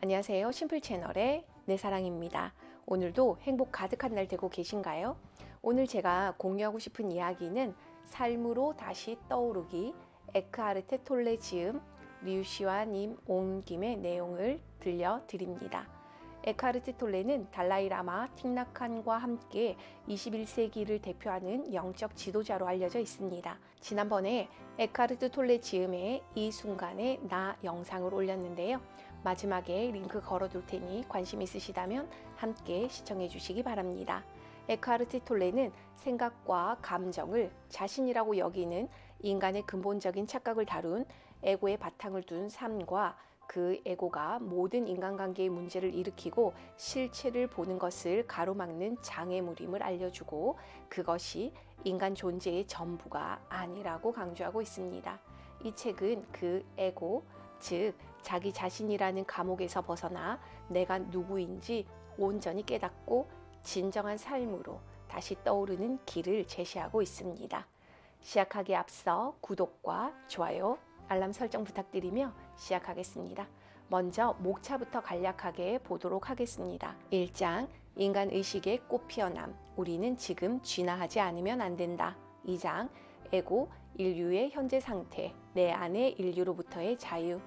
안녕하세요. 심플 채널의 내 사랑입니다. 오늘도 행복 가득한 날 되고 계신가요? 오늘 제가 공유하고 싶은 이야기는 삶으로 다시 떠오르기, 에크하르트 톨레 지음, 류시와 님 온 김의 내용을 들려드립니다. 에크하르트 톨레는 달라이라마 틱나칸과 함께 21세기를 대표하는 영적 지도자로 알려져 있습니다. 지난번에 에크하르트 톨레 지음의 이 순간의 나 영상을 올렸는데요. 마지막에 링크 걸어둘 테니 관심 있으시다면 함께 시청해 주시기 바랍니다. 에크하르트 톨레는 생각과 감정을 자신이라고 여기는 인간의 근본적인 착각을 다룬 에고의 바탕을 둔 삶과 그 에고가 모든 인간관계의 문제를 일으키고 실체를 보는 것을 가로막는 장애물임을 알려주고 그것이 인간 존재의 전부가 아니라고 강조하고 있습니다. 이 책은 그 에고, 즉 자기 자신이라는 감옥에서 벗어나 내가 누구인지 온전히 깨닫고 진정한 삶으로 다시 떠오르는 길을 제시하고 있습니다. 시작하기에 앞서 구독과 좋아요, 알람 설정 부탁드리며 시작하겠습니다. 먼저 목차부터 간략하게 보도록 하겠습니다. 1장 인간 의식의 꽃피어남, 우리는 지금 진화하지 않으면 안 된다. 2장 에고, 인류의 현재 상태, 내 안의 인류로부터의 자유.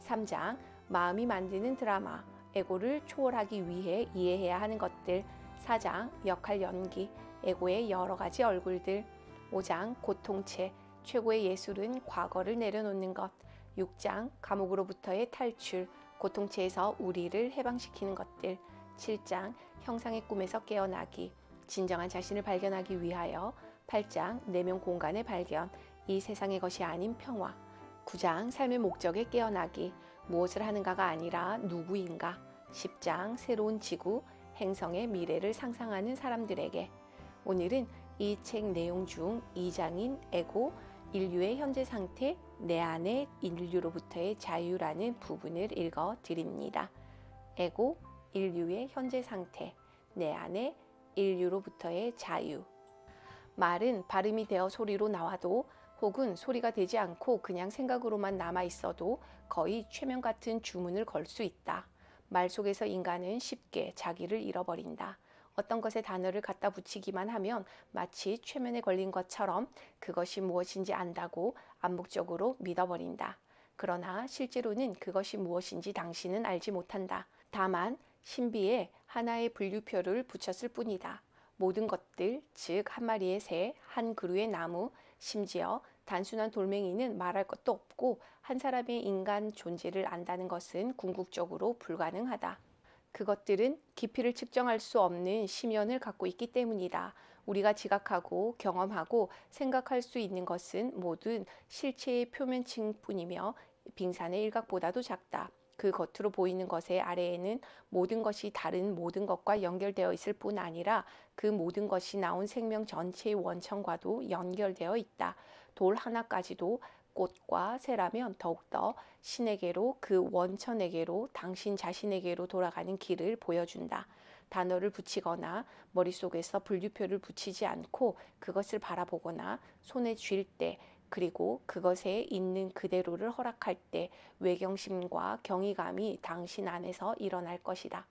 3장 마음이 만드는 드라마, 에고를 초월하기 위해 이해해야 하는 것들. 4장 역할 연기, 에고의 여러 가지 얼굴들. 5장 고통체, 최고의 예술은 과거를 내려놓는 것. 6장 감옥으로부터의 탈출, 고통체에서 우리를 해방시키는 것들. 7장 형상의 꿈에서 깨어나기, 진정한 자신을 발견하기 위하여. 8장 내면 공간의 발견, 이 세상의 것이 아닌 평화. 9장 삶의 목적에 깨어나기, 무엇을 하는가가 아니라 누구인가. 10장 새로운 지구, 행성의 미래를 상상하는 사람들에게. 오늘은 이 책 내용 중 2장인 에고, 인류의 현재 상태, 내 안의 인류로부터의 자유라는 부분을 읽어 드립니다. 에고, 인류의 현재 상태, 내 안의 인류로부터의 자유. 말은 발음이 되어 소리로 나와도 혹은 소리가 되지 않고 그냥 생각으로만 남아 있어도 거의 최면 같은 주문을 걸 수 있다. 말 속에서 인간은 쉽게 자기를 잃어버린다. 어떤 것에 단어를 갖다 붙이기만 하면 마치 최면에 걸린 것처럼 그것이 무엇인지 안다고 암묵적으로 믿어버린다. 그러나 실제로는 그것이 무엇인지 당신은 알지 못한다. 다만 신비에 하나의 분류표를 붙였을 뿐이다. 모든 것들, 즉 한 마리의 새, 한 그루의 나무, 심지어 단순한 돌멩이는 말할 것도 없고 한 사람의 인간 존재를 안다는 것은 궁극적으로 불가능하다. 그것들은 깊이를 측정할 수 없는 심연을 갖고 있기 때문이다. 우리가 지각하고 경험하고 생각할 수 있는 것은 모든 실체의 표면층뿐이며 빙산의 일각보다도 작다. 그 겉으로 보이는 것의 아래에는 모든 것이 다른 모든 것과 연결되어 있을 뿐 아니라 그 모든 것이 나온 생명 전체의 원천과도 연결되어 있다. 돌 하나까지도 꽃과 새라면 더욱더 신에게로, 그 원천에게로, 당신 자신에게로 돌아가는 길을 보여준다. 단어를 붙이거나 머릿속에서 분류표를 붙이지 않고 그것을 바라보거나 손에 쥘 때, 그리고 그것에 있는 그대로를 허락할 때 외경심과 경이감이 당신 안에서 일어날 것이다.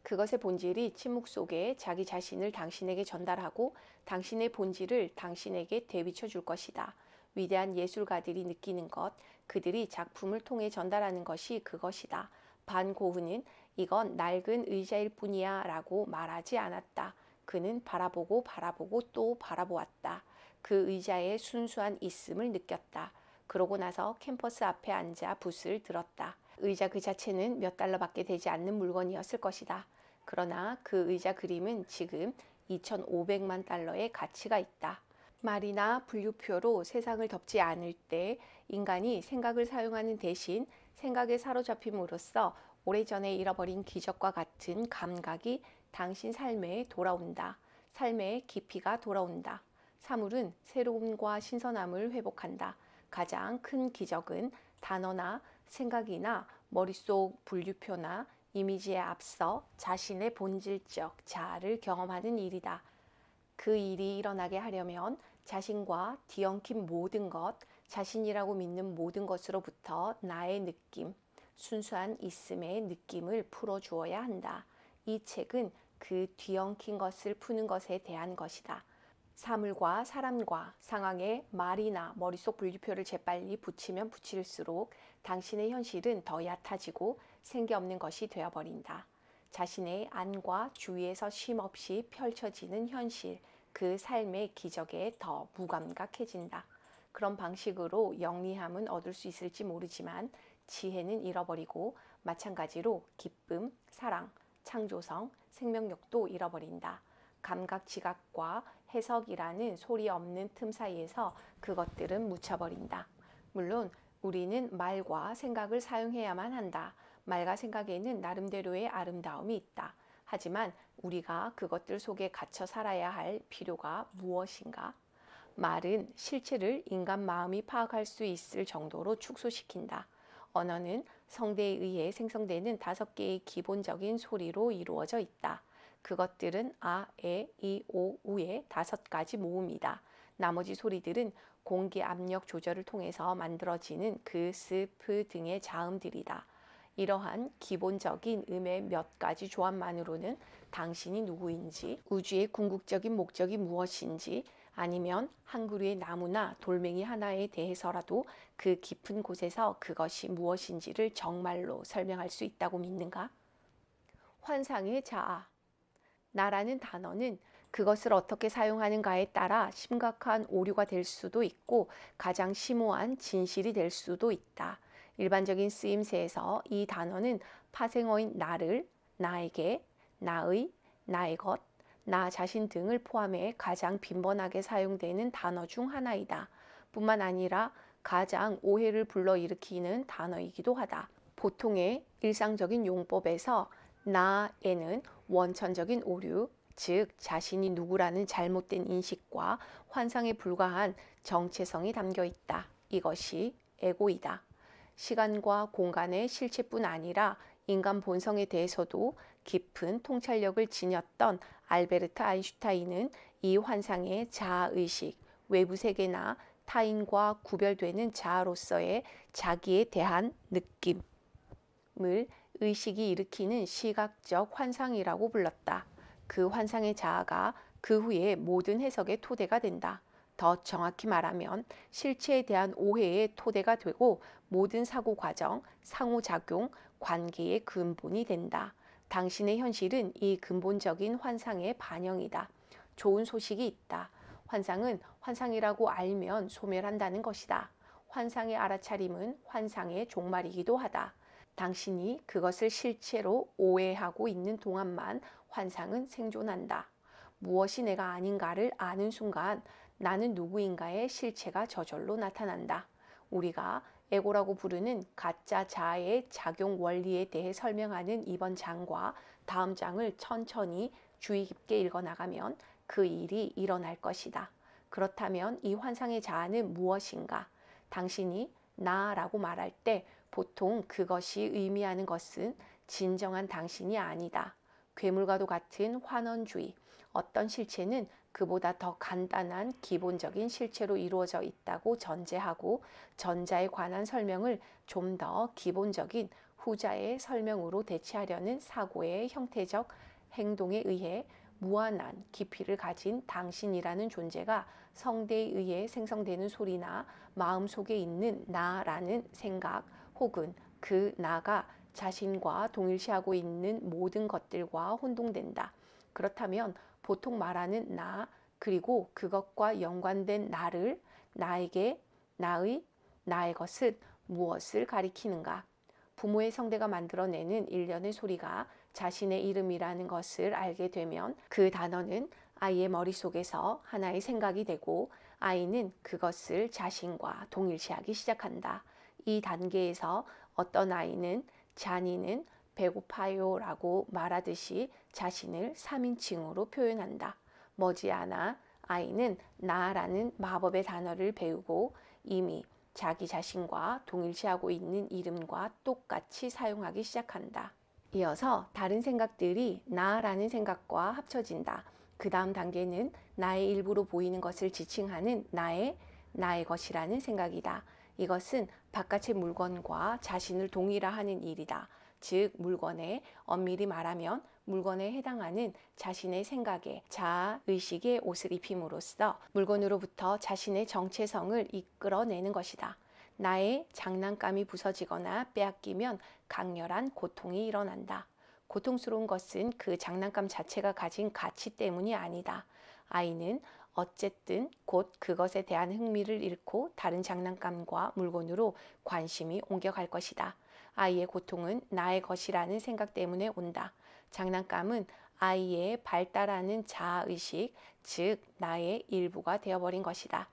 그것의 본질이 침묵 속에 자기 자신을 당신에게 전달하고 당신의 본질을 당신에게 되비춰 줄 것이다. 위대한 예술가들이 느끼는 것, 그들이 작품을 통해 전달하는 것이 그것이다. 반 고흐는 이건 낡은 의자일 뿐이야 라고 말하지 않았다. 그는 바라보고 바라보고 또 바라보았다. 그 의자의 순수한 있음을 느꼈다. 그러고 나서 캠퍼스 앞에 앉아 붓을 들었다. 의자 그 자체는 몇 달러밖에 되지 않는 물건이었을 것이다. 그러나 그 의자 그림은 지금 2,500만 달러의 가치가 있다. 말이나 분류표로 세상을 덮지 않을 때 인간이 생각을 사용하는 대신 생각에 사로잡힘으로써 오래전에 잃어버린 기적과 같은 감각이 당신 삶에 돌아온다. 삶의 깊이가 돌아온다. 사물은 새로움과 신선함을 회복한다. 가장 큰 기적은 단어나 생각이나 머릿속 분류표나 이미지에 앞서 자신의 본질적 자아를 경험하는 일이다. 그 일이 일어나게 하려면 자신과 뒤엉킨 모든 것, 자신이라고 믿는 모든 것으로부터 나의 느낌, 순수한 있음의 느낌을 풀어주어야 한다. 이 책은 그 뒤엉킨 것을 푸는 것에 대한 것이다. 사물과 사람과 상황에 말이나 머릿속 분류표를 재빨리 붙이면 붙일수록 당신의 현실은 더 얕아지고 생기 없는 것이 되어버린다. 자신의 안과 주위에서 쉼없이 펼쳐지는 현실, 그 삶의 기적에 더 무감각해진다. 그런 방식으로 영리함은 얻을 수 있을지 모르지만 지혜는 잃어버리고 마찬가지로 기쁨, 사랑, 창조성, 생명력도 잃어버린다. 감각 지각과 해석이라는 소리 없는 틈 사이에서 그것들은 묻혀버린다. 물론 우리는 말과 생각을 사용해야만 한다. 말과 생각에는 나름대로의 아름다움이 있다. 하지만 우리가 그것들 속에 갇혀 살아야 할 필요가 무엇인가? 말은 실체를 인간 마음이 파악할 수 있을 정도로 축소시킨다. 언어는 성대에 의해 생성되는 5개의 기본적인 소리로 이루어져 있다. 그것들은 아, 에, 이, 오, 우의 5가지 모음이다. 나머지 소리들은 공기 압력 조절을 통해서 만들어지는 그, 스, 프 등의 자음들이다. 이러한 기본적인 음의 몇 가지 조합만으로는 당신이 누구인지, 우주의 궁극적인 목적이 무엇인지, 아니면 한 그루의 나무나 돌멩이 하나에 대해서라도 그 깊은 곳에서 그것이 무엇인지를 정말로 설명할 수 있다고 믿는가? 환상의 자아. 나라는 단어는 그것을 어떻게 사용하는가에 따라 심각한 오류가 될 수도 있고 가장 심오한 진실이 될 수도 있다. 일반적인 쓰임새에서 이 단어는 파생어인 나를, 나에게, 나의, 나의 것, 나 자신 등을 포함해 가장 빈번하게 사용되는 단어 중 하나이다. 뿐만 아니라 가장 오해를 불러일으키는 단어이기도 하다. 보통의 일상적인 용법에서 나에는 원천적인 오류, 즉 자신이 누구라는 잘못된 인식과 환상에 불과한 정체성이 담겨 있다. 이것이 에고이다. 시간과 공간의 실체뿐 아니라 인간 본성에 대해서도 깊은 통찰력을 지녔던 알베르트 아인슈타인은 이 환상의 자아의식, 외부 세계나 타인과 구별되는 자아로서의 자기에 대한 느낌을 의식이 일으키는 시각적 환상이라고 불렀다. 그 환상의 자아가 그 후에 모든 해석의 토대가 된다. 더 정확히 말하면 실체에 대한 오해의 토대가 되고 모든 사고 과정, 상호작용, 관계의 근본이 된다. 당신의 현실은 이 근본적인 환상의 반영이다. 좋은 소식이 있다. 환상은 환상이라고 알면 소멸한다는 것이다. 환상의 알아차림은 환상의 종말이기도 하다. 당신이 그것을 실체로 오해하고 있는 동안만 환상은 생존한다. 무엇이 내가 아닌가를 아는 순간 나는 누구인가의 실체가 저절로 나타난다. 우리가 에고라고 부르는 가짜 자아의 작용 원리에 대해 설명하는 이번 장과 다음 장을 천천히 주의 깊게 읽어나가면 그 일이 일어날 것이다. 그렇다면 이 환상의 자아는 무엇인가? 당신이 나라고 말할 때 보통 그것이 의미하는 것은 진정한 당신이 아니다. 괴물과도 같은 환원주의, 어떤 실체는 그보다 더 간단한 기본적인 실체로 이루어져 있다고 전제하고 전자에 관한 설명을 좀 더 기본적인 후자의 설명으로 대체하려는 사고의 형태적 행동에 의해 무한한 깊이를 가진 당신이라는 존재가 성대에 의해 생성되는 소리나 마음속에 있는 나라는 생각 혹은 그 나가 자신과 동일시하고 있는 모든 것들과 혼동된다. 그렇다면 보통 말하는 나 그리고 그것과 연관된 나를 나에게 나의 것은 무엇을 가리키는가? 부모의 성대가 만들어내는 일련의 소리가 자신의 이름이라는 것을 알게 되면 그 단어는 아이의 머릿속에서 하나의 생각이 되고 아이는 그것을 자신과 동일시하기 시작한다. 이 단계에서 어떤 아이는 잔이는 배고파요 라고 말하듯이 자신을 3인칭으로 표현한다. 머지않아 아이는 나라는 마법의 단어를 배우고 이미 자기 자신과 동일시하고 있는 이름과 똑같이 사용하기 시작한다. 이어서 다른 생각들이 나라는 생각과 합쳐진다. 그 다음 단계는 나의 일부로 보이는 것을 지칭하는 나의 것이라는 생각이다. 이것은 바깥의 물건과 자신을 동일화하는 일이다. 즉 물건에 엄밀히 말하면 물건에 해당하는 자신의 생각에 자아의식의 옷을 입힘으로써 물건으로부터 자신의 정체성을 이끌어내는 것이다. 나의 장난감이 부서지거나 빼앗기면 강렬한 고통이 일어난다. 고통스러운 것은 그 장난감 자체가 가진 가치 때문이 아니다. 아이는 어쨌든 곧 그것에 대한 흥미를 잃고 다른 장난감과 물건으로 관심이 옮겨갈 것이다. 아이의 고통은 나의 것이라는 생각 때문에 온다. 장난감은 아이의 발달하는 자아의식, 즉 나의 일부가 되어버린 것이다.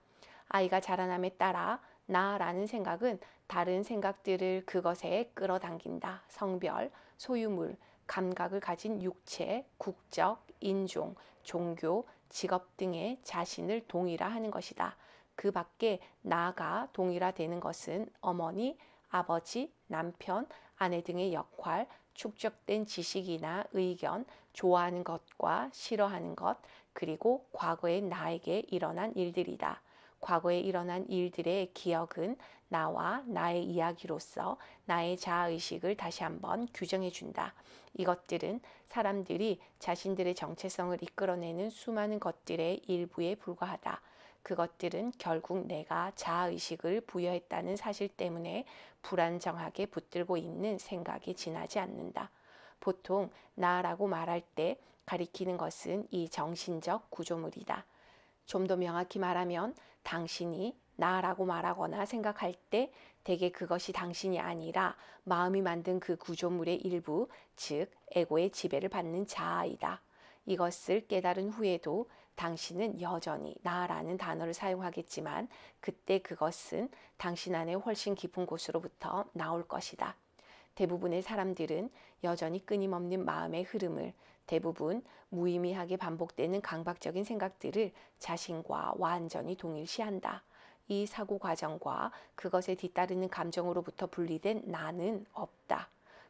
아이가 자라남에 따라 나라는 생각은 다른 생각들을 그것에 끌어당긴다. 성별, 소유물, 감각을 가진 육체, 국적, 인종, 종교, 직업 등의 자신을 동일화하는 것이다. 그 밖에 나가 동일화되는 것은 어머니, 아버지, 남편, 아내 등의 역할, 축적된 지식이나 의견, 좋아하는 것과 싫어하는 것, 그리고 과거의 나에게 일어난 일들이다. 과거에 일어난 일들의 기억은 나와 나의 이야기로서 나의 자아의식을 다시 한번 규정해 준다. 이것들은 사람들이 자신들의 정체성을 이끌어내는 수많은 것들의 일부에 불과하다. 그것들은 결국 내가 자아의식을 부여했다는 사실 때문에 불안정하게 붙들고 있는 생각에 지나지 않는다. 보통 나라고 말할 때 가리키는 것은 이 정신적 구조물이다. 좀 더 명확히 말하면 당신이 나라고 말하거나 생각할 때 대개 그것이 당신이 아니라 마음이 만든 그 구조물의 일부, 즉 에고의 지배를 받는 자아이다. 이것을 깨달은 후에도 당신은 여전히 나라는 단어를 사용하겠지만 그때 그것은 당신 안에 훨씬 깊은 곳으로부터 나올 것이다. 대부분의 사람들은 여전히 끊임없는 마음의 흐름을, 대부분 무의미하게 반복되는 강박적인 생각들을 자신과 완전히 동일시한다. 이 사고 과정과 그것에 뒤따르는 감정으로부터 분리된 나는 없다.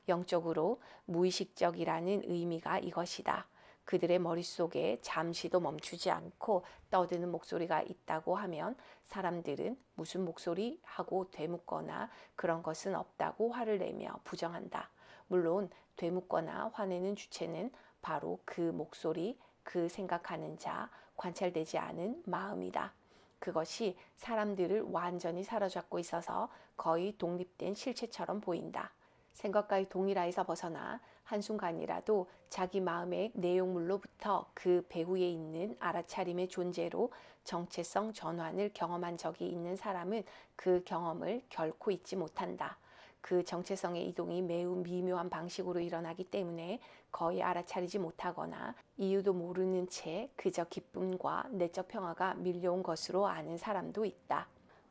영적으로 무의식적이라는 의미가 이것이다. 그들의 머릿속에 잠시도 멈추지 않고 떠드는 목소리가 있다고 하면 사람들은 무슨 목소리 하고 되묻거나 그런 것은 없다고 화를 내며 부정한다. 물론 되묻거나 화내는 주체는 바로 그 목소리, 그 생각하는 자, 관찰되지 않은 마음이다. 그것이 사람들을 완전히 사로잡고 있어서 거의 독립된 실체처럼 보인다. 생각과의 동일화에서 벗어나 한순간이라도 자기 마음의 내용물로부터 그 배후에 있는 알아차림의 존재로 정체성 전환을 경험한 적이 있는 사람은 그 경험을 결코 잊지 못한다. 그 정체성의 이동이 매우 미묘한 방식으로 일어나기 때문에 거의 알아차리지 못하거나 이유도 모르는 채 그저 기쁨과 내적 평화가 밀려온 것으로 아는 사람도 있다.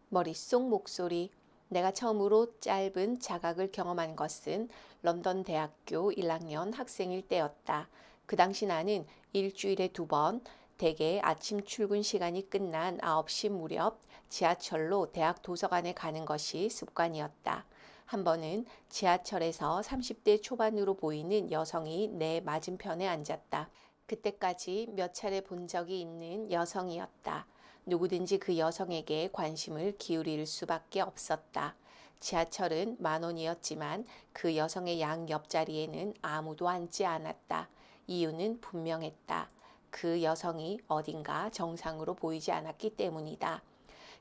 머릿속 목소리. 내가 처음으로 짧은 자각을 경험한 것은 런던 대학교 1학년 학생일 때였다. 그 당시 나는 일주일에 2번, 대개 아침 출근 시간이 끝난 9시 무렵 지하철로 대학 도서관에 가는 것이 습관이었다. 한 번은 지하철에서 30대 초반으로 보이는 여성이 내 맞은편에 앉았다. 그때까지 몇 차례 본 적이 있는 여성이었다. 누구든지 그 여성에게 관심을 기울일 수밖에 없었다. 지하철은 10,000원이었지만 그 여성의 양 옆자리에는 아무도 앉지 않았다. 이유는 분명했다. 그 여성이 어딘가 정상으로 보이지 않았기 때문이다.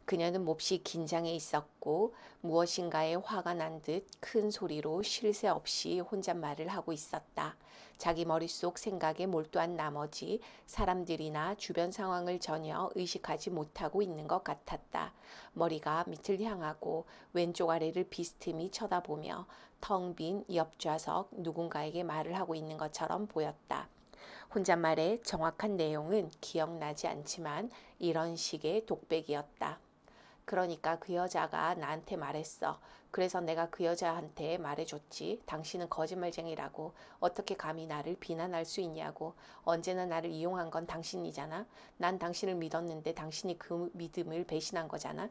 그녀는 몹시 긴장해 있었고 무엇인가에 화가 난 듯 큰 소리로 쉴 새 없이 혼잣말을 하고 있었다. 자기 머릿속 생각에 몰두한 나머지 사람들이나 주변 상황을 전혀 의식하지 못하고 있는 것 같았다. 머리가 밑을 향하고 왼쪽 아래를 비스듬히 쳐다보며 텅 빈 옆좌석 누군가에게 말을 하고 있는 것처럼 보였다. 혼잣말의 정확한 내용은 기억나지 않지만 이런 식의 독백이었다. 그러니까 그 여자가 나한테 말했어. 그래서 내가 그 여자한테 말해줬지. 당신은 거짓말쟁이라고. 어떻게 감히 나를 비난할 수 있냐고. 언제나 나를 이용한 건 당신이잖아. 난 당신을 믿었는데 당신이 그 믿음을 배신한 거잖아.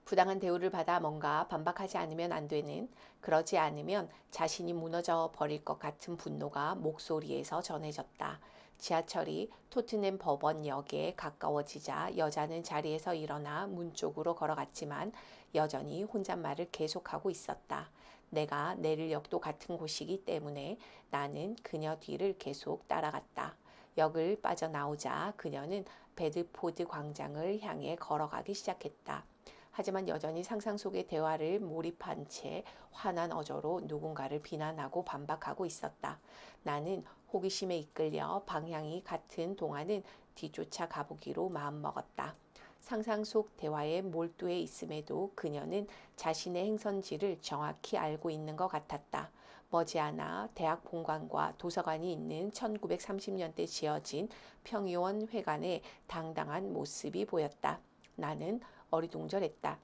부당한 대우를 받아 뭔가 반박하지 않으면 안 되는, 그러지 않으면 자신이 무너져 버릴 것 같은 분노가 목소리에서 전해졌다. 지하철이 토트넘 법원역에 가까워지자 여자는 자리에서 일어나 문 쪽으로 걸어갔지만 여전히 혼잣말을 계속하고 있었다. 내가 내릴 역도 같은 곳이기 때문에 나는 그녀 뒤를 계속 따라갔다. 역을 빠져나오자 그녀는 베드포드 광장을 향해 걸어가기 시작했다. 하지만 여전히 상상 속의 대화를 몰입한 채 화난 어조로 누군가를 비난하고 반박하고 있었다. 나는 호기심에 이끌려 방향이 같은 동안은 뒤쫓아 가보기로 마음먹었다. 상상 속 대화에 몰두해 있음에도 그녀는 자신의 행선지를 정확히 알고 있는 것 같았다. 머지않아 대학 본관과 도서관이 있는 1930년대 지어진 평의원 회관의 당당한 모습이 보였다. 나는 어리둥절했다.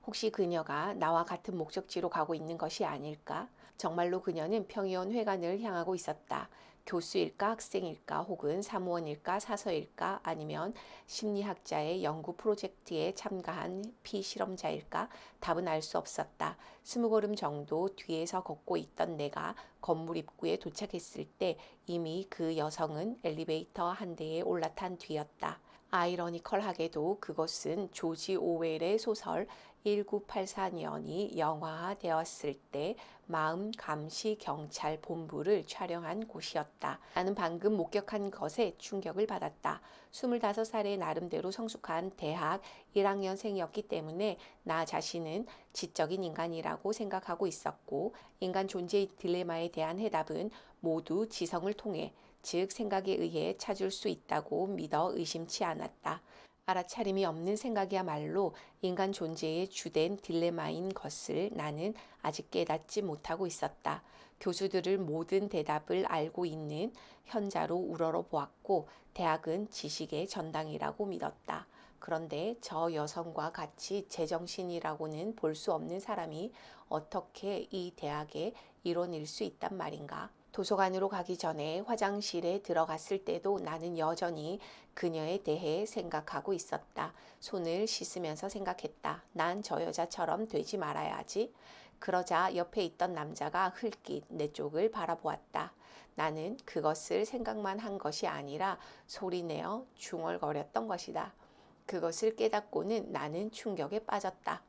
혹시 그녀가 나와 같은 목적지로 가고 있는 것이 아닐까? 정말로 그녀는 평의원 회관을 향하고 있었다. 교수일까, 학생일까, 혹은 사무원일까, 사서일까, 아니면 심리학자의 연구 프로젝트에 참가한 피실험자일까? 답은 알 수 없었다. 20걸음 정도 뒤에서 걷고 있던 내가 건물 입구에 도착했을 때 이미 그 여성은 엘리베이터 한 대에 올라탄 뒤였다. 아이러니컬하게도 그것은 조지 오웰의 소설 1984년이 영화화되었을 때 마음 감시 경찰 본부를 촬영한 곳이었다. 나는 방금 목격한 것에 충격을 받았다. 25살의 나름대로 성숙한 대학 1학년생이었기 때문에 나 자신은 지적인 인간이라고 생각하고 있었고, 인간 존재의 딜레마에 대한 해답은 모두 지성을 통해, 즉 생각에 의해 찾을 수 있다고 믿어 의심치 않았다. 알아차림이 없는 생각이야말로 인간 존재의 주된 딜레마인 것을 나는 아직 깨닫지 못하고 있었다. 교수들을 모든 대답을 알고 있는 현자로 우러러 보았고, 대학은 지식의 전당이라고 믿었다. 그런데 저 여성과 같이 제정신이라고는 볼 수 없는 사람이 어떻게 이 대학의 일원일 수 있단 말인가? 도서관으로 가기 전에 화장실에 들어갔을 때도 나는 여전히 그녀에 대해 생각하고 있었다. 손을 씻으면서 생각했다. 난 저 여자처럼 되지 말아야지. 그러자 옆에 있던 남자가 흘낏 내 쪽을 바라보았다. 나는 그것을 생각만 한 것이 아니라 소리내어 중얼거렸던 것이다. 그것을 깨닫고는 나는 충격에 빠졌다.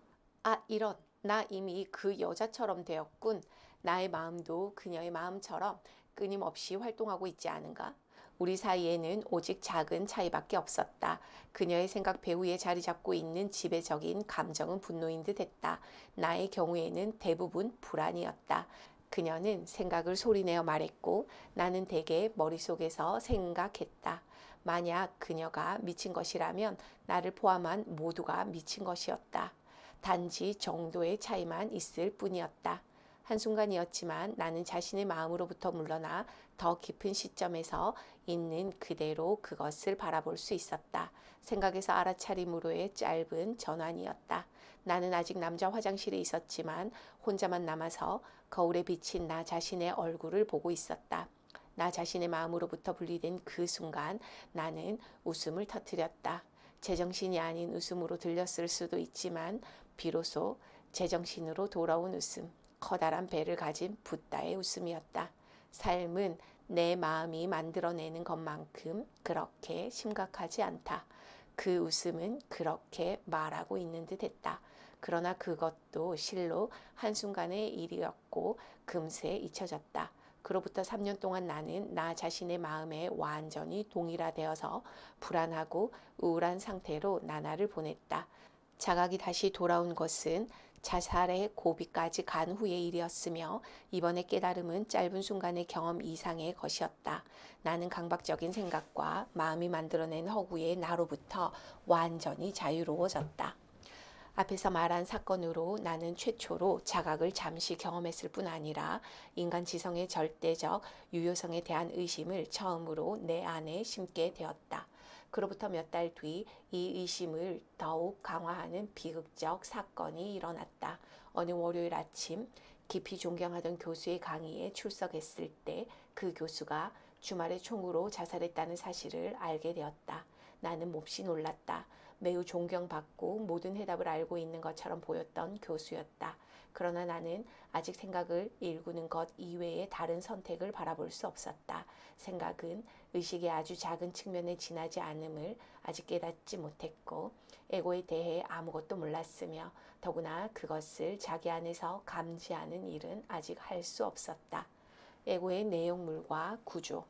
아, 이런. 나 이미 그 여자처럼 되었군. 나의 마음도 그녀의 마음처럼 끊임없이 활동하고 있지 않은가? 우리 사이에는 오직 작은 차이밖에 없었다. 그녀의 생각 배후에 자리 잡고 있는 지배적인 감정은 분노인 듯 했다. 나의 경우에는 대부분 불안이었다. 그녀는 생각을 소리내어 말했고 나는 대개 머릿속에서 생각했다. 만약 그녀가 미친 것이라면 나를 포함한 모두가 미친 것이었다. 단지 정도의 차이만 있을 뿐이었다. 한순간이었지만 나는 자신의 마음으로부터 물러나 더 깊은 시점에서 있는 그대로 그것을 바라볼 수 있었다. 생각에서 알아차림으로의 짧은 전환이었다. 나는 아직 남자 화장실에 있었지만 혼자만 남아서 거울에 비친 나 자신의 얼굴을 보고 있었다. 나 자신의 마음으로부터 분리된 그 순간 나는 웃음을 터뜨렸다. 제정신이 아닌 웃음으로 들렸을 수도 있지만 비로소 제정신으로 돌아온 웃음, 커다란 배를 가진 붓다의 웃음이었다. 삶은 내 마음이 만들어내는 것만큼 그렇게 심각하지 않다. 그 웃음은 그렇게 말하고 있는 듯 했다. 그러나 그것도 실로 한순간의 일이었고 금세 잊혀졌다. 그로부터 3년 동안 나는 나 자신의 마음에 완전히 동일화되어서 불안하고 우울한 상태로 나날을 보냈다. 자각이 다시 돌아온 것은 자살의 고비까지 간 후의 일이었으며 이번의 깨달음은 짧은 순간의 경험 이상의 것이었다. 나는 강박적인 생각과 마음이 만들어낸 허구의 나로부터 완전히 자유로워졌다. 앞에서 말한 사건으로 나는 최초로 자각을 잠시 경험했을 뿐 아니라 인간 지성의 절대적 유효성에 대한 의심을 처음으로 내 안에 심게 되었다. 그로부터 몇 달 뒤 이 의심을 더욱 강화하는 비극적 사건이 일어났다. 어느 월요일 아침 깊이 존경하던 교수의 강의에 출석했을 때 그 교수가 주말에 총으로 자살했다는 사실을 알게 되었다. 나는 몹시 놀랐다. 매우 존경받고 모든 해답을 알고 있는 것처럼 보였던 교수였다. 그러나 나는 아직 생각을 일구는 것 이외의 다른 선택을 바라볼 수 없었다. 생각은 의식의 아주 작은 측면에 지나지 않음을 아직 깨닫지 못했고 에고에 대해 아무것도 몰랐으며 더구나 그것을 자기 안에서 감지하는 일은 아직 할 수 없었다. 에고의 내용물과 구조.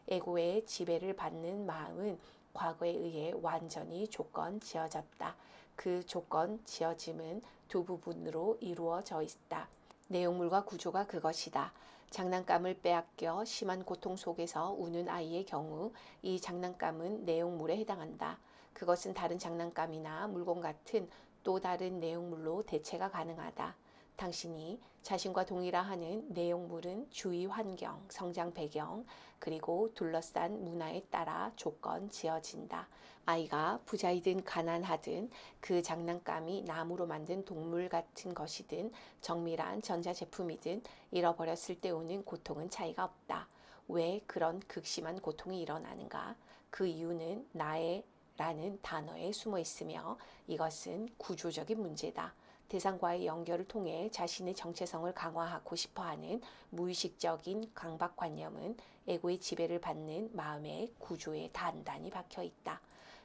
에고의 지배를 받는 마음은 과거에 의해 완전히 조건 지어졌다. 그 조건 지어짐은 두 부분으로 이루어져 있다. 내용물과 구조가 그것이다. 장난감을 빼앗겨 심한 고통 속에서 우는 아이의 경우 이 장난감은 내용물에 해당한다. 그것은 다른 장난감이나 물건 같은 또 다른 내용물로 대체가 가능하다. 당신이 자신과 동일화하는 내용물은 주위 환경, 성장 배경, 그리고 둘러싼 문화에 따라 조건 지어진다. 아이가 부자이든 가난하든 그 장난감이 나무로 만든 동물 같은 것이든 정밀한 전자제품이든 잃어버렸을 때 오는 고통은 차이가 없다. 왜 그런 극심한 고통이 일어나는가? 그 이유는 나의 라는 단어에 숨어 있으며 이것은 구조적인 문제다. 대상과의 연결을 통해 자신의 정체성을 강화하고 싶어하는 무의식적인 강박관념은 에고의 지배를 받는 마음의 구조에 단단히 박혀 있다.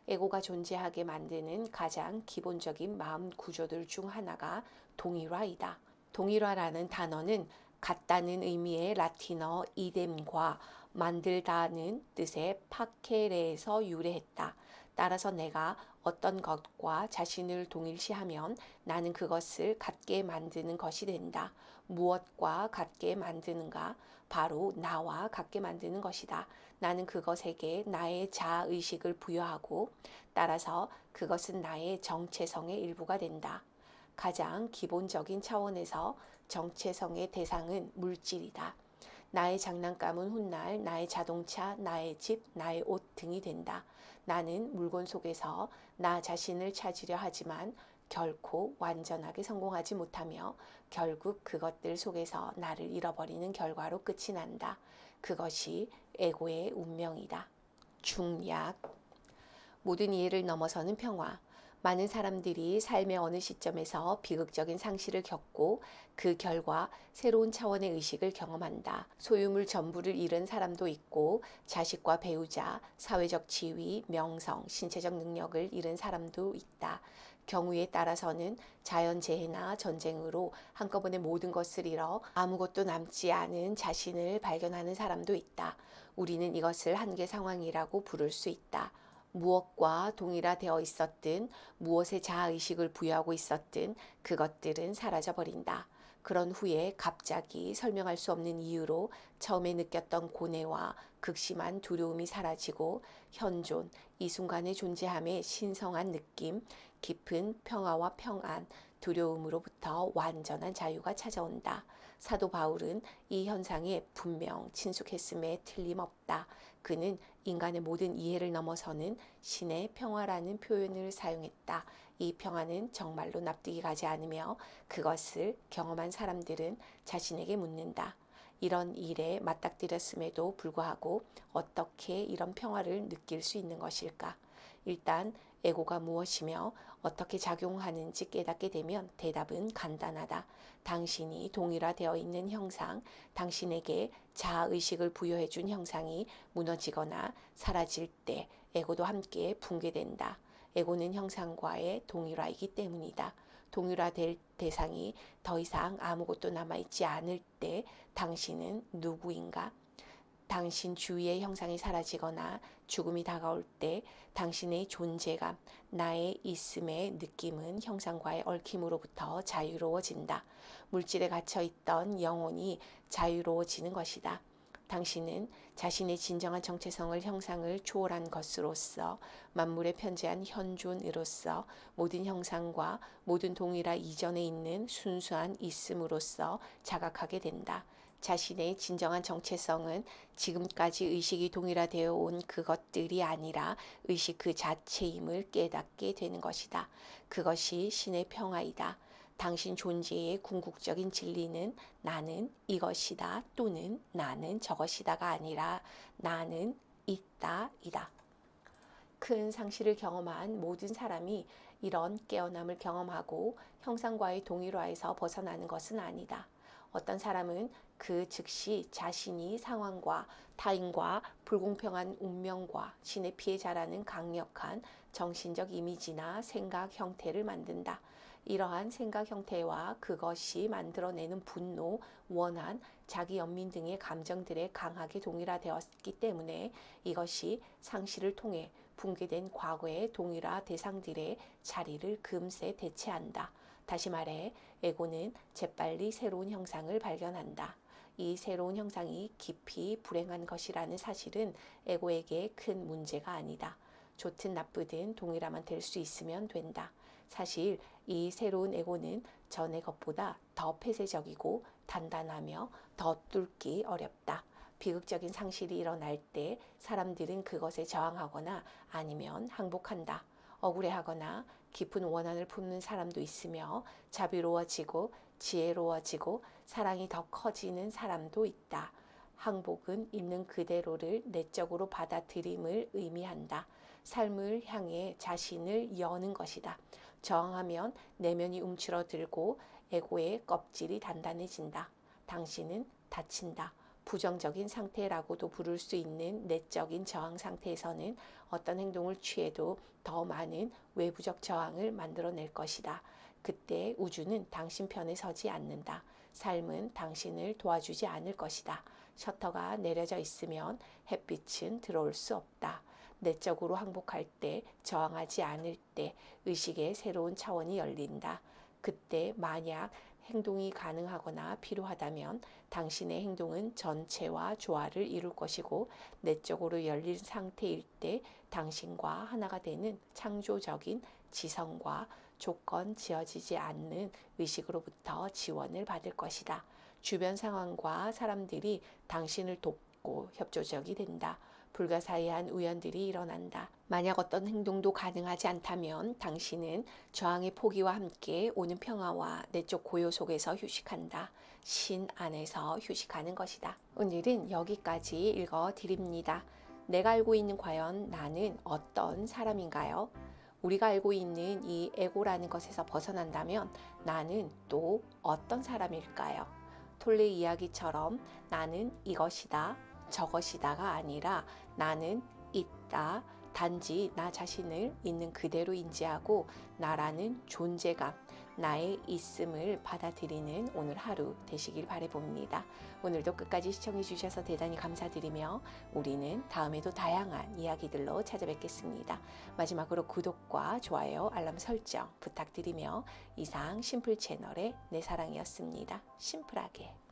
에고가 존재하게 만드는 가장 기본적인 마음 구조들 중 하나가 동일화이다. 동일화라는 단어는 같다는 의미의 라틴어 이뎀과 만들다는 뜻의 파케레에서 유래했다. 따라서 내가 어떤 것과 자신을 동일시하면 나는 그것을 같게 만드는 것이 된다. 무엇과 같게 만드는가? 바로 나와 같게 만드는 것이다. 나는 그것에게 나의 자아의식을 부여하고 따라서 그것은 나의 정체성의 일부가 된다. 가장 기본적인 차원에서 정체성의 대상은 물질이다. 나의 장난감은 훗날 나의 자동차, 나의 집, 나의 옷 등이 된다. 나는 물건 속에서 나 자신을 찾으려 하지만 결코 완전하게 성공하지 못하며 결국 그것들 속에서 나를 잃어버리는 결과로 끝이 난다. 그것이 에고의 운명이다. 중약. 모든 이해를 넘어서는 평화. 많은 사람들이 삶의 어느 시점에서 비극적인 상실을 겪고 그 결과 새로운 차원의 의식을 경험한다. 소유물 전부를 잃은 사람도 있고 자식과 배우자, 사회적 지위, 명성, 신체적 능력을 잃은 사람도 있다. 경우에 따라서는 자연재해나 전쟁으로 한꺼번에 모든 것을 잃어 아무것도 남지 않은 자신을 발견하는 사람도 있다. 우리는 이것을 한계 상황이라고 부를 수 있다. 무엇과 동일화되어 있었든 무엇에 자아의식을 부여하고 있었든 그것들은 사라져버린다. 그런 후에 갑자기 설명할 수 없는 이유로 처음에 느꼈던 고뇌와 극심한 두려움이 사라지고 현존, 이 순간의 존재함의 신성한 느낌, 깊은 평화와 평안, 두려움으로부터 완전한 자유가 찾아온다. 사도 바울은 이 현상에 분명 친숙했음에 틀림없다. 그는 인간의 모든 이해를 넘어서는 신의 평화라는 표현을 사용했다. 이 평화는 정말로 납득이 가지 않으며 그것을 경험한 사람들은 자신에게 묻는다. 이런 일에 맞닥뜨렸음에도 불구하고 어떻게 이런 평화를 느낄 수 있는 것일까? 일단 에고가 무엇이며 어떻게 작용하는지 깨닫게 되면 대답은 간단하다. 당신이 동일화되어 있는 형상, 당신에게 자아의식을 부여해 준 형상이 무너지거나 사라질 때 에고도 함께 붕괴된다. 에고는 형상과의 동일화이기 때문이다. 동일화될 대상이 더 이상 아무것도 남아있지 않을 때 당신은 누구인가? 당신 주위의 형상이 사라지거나 죽음이 다가올 때 당신의 존재감, 나의 있음의 느낌은 형상과의 얽힘으로부터 자유로워진다. 물질에 갇혀있던 영혼이 자유로워지는 것이다. 당신은 자신의 진정한 정체성을 형상을 초월한 것으로서 만물에 편재한 현존으로서 모든 형상과 모든 동일화 이전에 있는 순수한 있음으로서 자각하게 된다. 자신의 진정한 정체성은 지금까지 의식이 동일화되어 온 그것들이 아니라 의식 그 자체임을 깨닫게 되는 것이다. 그것이 신의 평화이다. 당신 존재의 궁극적인 진리는 나는 이것이다 또는 나는 저것이다가 아니라 나는 있다이다. 큰 상실을 경험한 모든 사람이 이런 깨어남을 경험하고 형상과의 동일화에서 벗어나는 것은 아니다. 어떤 사람은 그 즉시 자신이 상황과 타인과 불공평한 운명과 신의 피해자라는 강력한 정신적 이미지나 생각 형태를 만든다. 이러한 생각 형태와 그것이 만들어내는 분노, 원한, 자기 연민 등의 감정들에 강하게 동일화되었기 때문에 이것이 상실을 통해 붕괴된 과거의 동일화 대상들의 자리를 금세 대체한다. 다시 말해 에고는 재빨리 새로운 형상을 발견한다. 이 새로운 형상이 깊이 불행한 것이라는 사실은 에고에게 큰 문제가 아니다. 좋든 나쁘든 동일화만 될 수 있으면 된다. 사실 이 새로운 에고는 전의 것보다 더 폐쇄적이고 단단하며 더 뚫기 어렵다. 비극적인 상실이 일어날 때 사람들은 그것에 저항하거나 아니면 항복한다. 억울해하거나 깊은 원한을 품는 사람도 있으며 자비로워지고 지혜로워지고 사랑이 더 커지는 사람도 있다. 항복은 있는 그대로를 내적으로 받아들임을 의미한다. 삶을 향해 자신을 여는 것이다. 저항하면 내면이 움츠러들고 에고의 껍질이 단단해진다. 당신은 다친다. 부정적인 상태라고도 부를 수 있는 내적인 저항 상태에서는 어떤 행동을 취해도 더 많은 외부적 저항을 만들어낼 것이다. 그때 우주는 당신 편에 서지 않는다. 삶은 당신을 도와주지 않을 것이다. 셔터가 내려져 있으면 햇빛은 들어올 수 없다. 내적으로 항복할 때, 저항하지 않을 때 의식의 새로운 차원이 열린다. 그때 만약 행동이 가능하거나 필요하다면 당신의 행동은 전체와 조화를 이룰 것이고 내적으로 열린 상태일 때 당신과 하나가 되는 창조적인 지성과 조건 지어지지 않는 의식으로부터 지원을 받을 것이다. 주변 상황과 사람들이 당신을 돕고 협조적이 된다. 불가사의한 우연들이 일어난다. 만약 어떤 행동도 가능하지 않다면 당신은 저항의 포기와 함께 오는 평화와 내적 고요 속에서 휴식한다. 신 안에서 휴식하는 것이다. 오늘은 여기까지 읽어드립니다. 내가 알고 있는 과연 나는 어떤 사람인가요? 우리가 알고 있는 이 에고라는 것에서 벗어난다면 나는 또 어떤 사람일까요? 톨레 이야기처럼 나는 이것이다, 저것이다가 아니라 나는 있다. 단지 나 자신을 있는 그대로 인지하고 나라는 존재감, 나의 있음을 받아들이는 오늘 하루 되시길 바라봅니다. 오늘도 끝까지 시청해 주셔서 대단히 감사드리며 우리는 다음에도 다양한 이야기들로 찾아뵙겠습니다. 마지막으로 구독과 좋아요, 알람 설정 부탁드리며 이상 심플 채널의 내 사랑이었습니다. 심플하게.